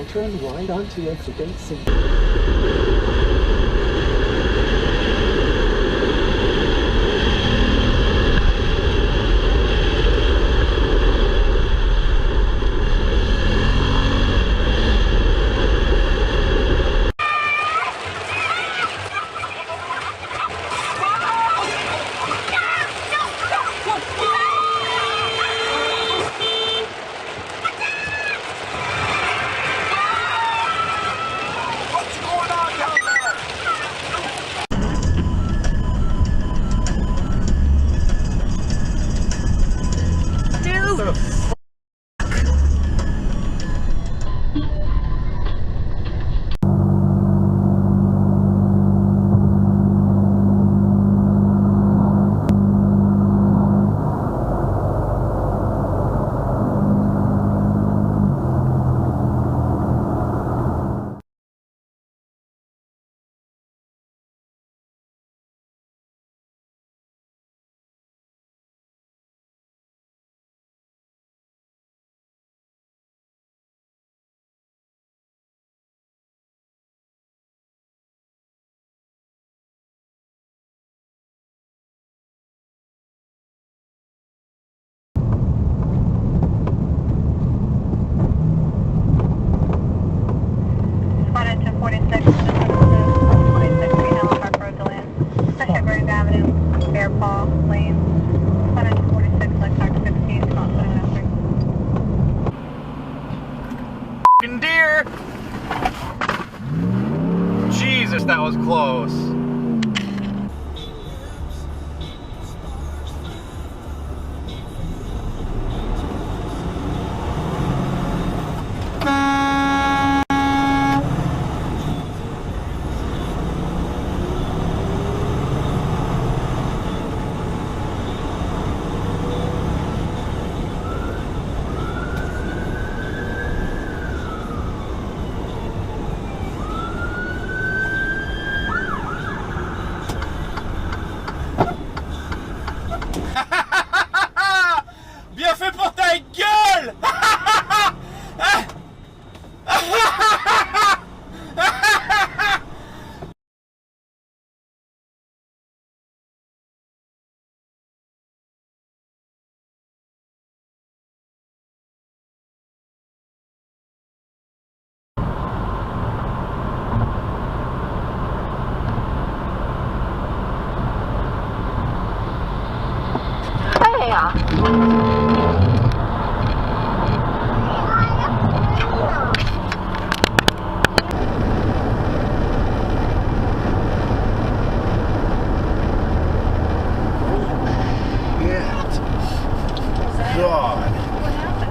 turn right onto exit 8C. Deer! Jesus, that was close. Bien fait pour ta gueule! God.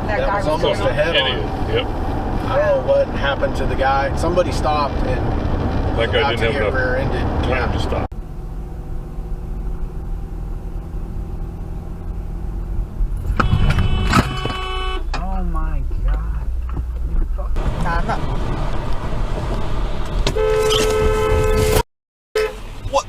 That was almost a head-on. Yep. I don't know what happened to the guy. Somebody stopped and that guy didn't have enough rear-ended. time to stop. Oh my God. What?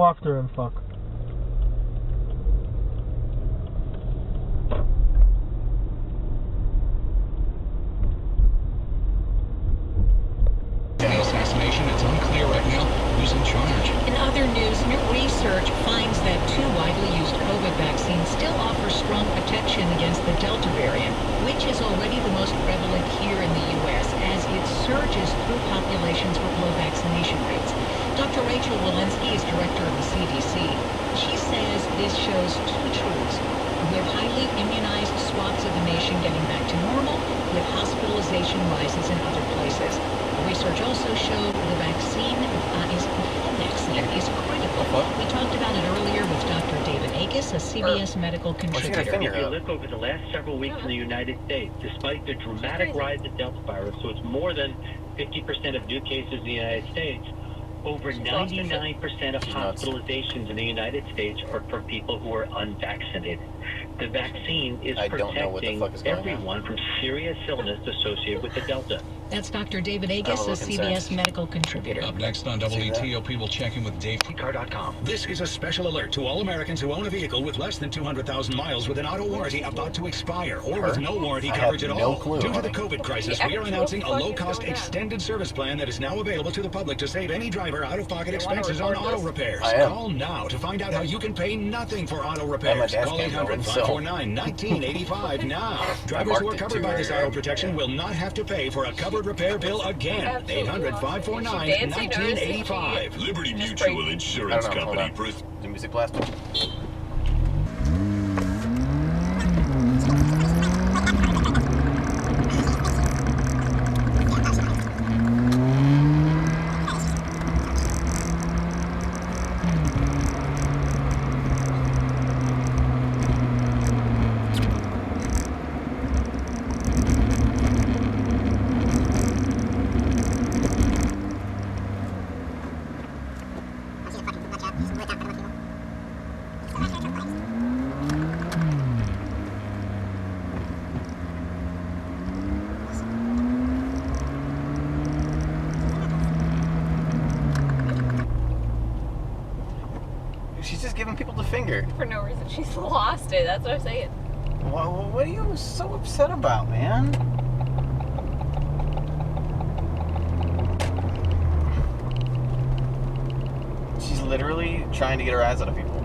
go after him, fuck. The assassination, it's unclear right now who's in charge. In other news, new research finds that 2 widely used COVID vaccines still offer strong protection against the Delta variant, which is already the most prevalent here in the U.S. as it surges through populations with low vaccination rates. Dr. Rachel Walensky is director of the CDC. She says this shows 2 truths. With highly immunized swaths of the nation getting back to normal, with hospitalization rises in other places. The research also showed the vaccine is critical. We talked about it earlier with Dr. David Akis, a CBS medical contributor. If you look over the last several weeks in the United States, despite the dramatic rise of Delta virus, so it's more than 50% of new cases in the United States, over 99% of hospitalizations in the United States are for people who are unvaccinated. The vaccine is protecting everyone from serious illness associated with the Delta. That's Dr. David Akis, a CBS medical contributor. Up next on WTOP, we'll check in with DaveCar.com. This is a special alert to all Americans who own a vehicle with less than 200,000 miles with an auto warranty about to expire or with no warranty coverage at all. Due to the COVID crisis, we are announcing a low-cost extended service plan that is now available to the public to save any driver out-of-pocket expenses on auto repairs. Call now to find out how you can pay nothing for auto repairs. Call 800-549-1985 now. Drivers who are covered by this auto protection will not have to pay for a covered repair bill again. 800-549-1985. Liberty Mutual Insurance Company. The music blast. She's just giving people the finger. For no reason. She's lost it. That's what I'm saying. What are you so upset about, man? She's literally trying to get her eyes out of people.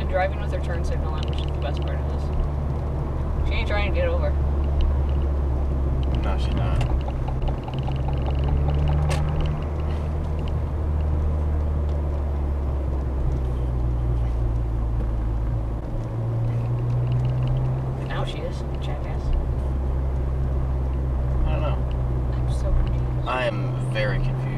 And driving with her turn signal on, which is the best part of this. She ain't trying to get over. No, she's not. Now she is. Jackass. I don't know. I'm so confused. I am very confused.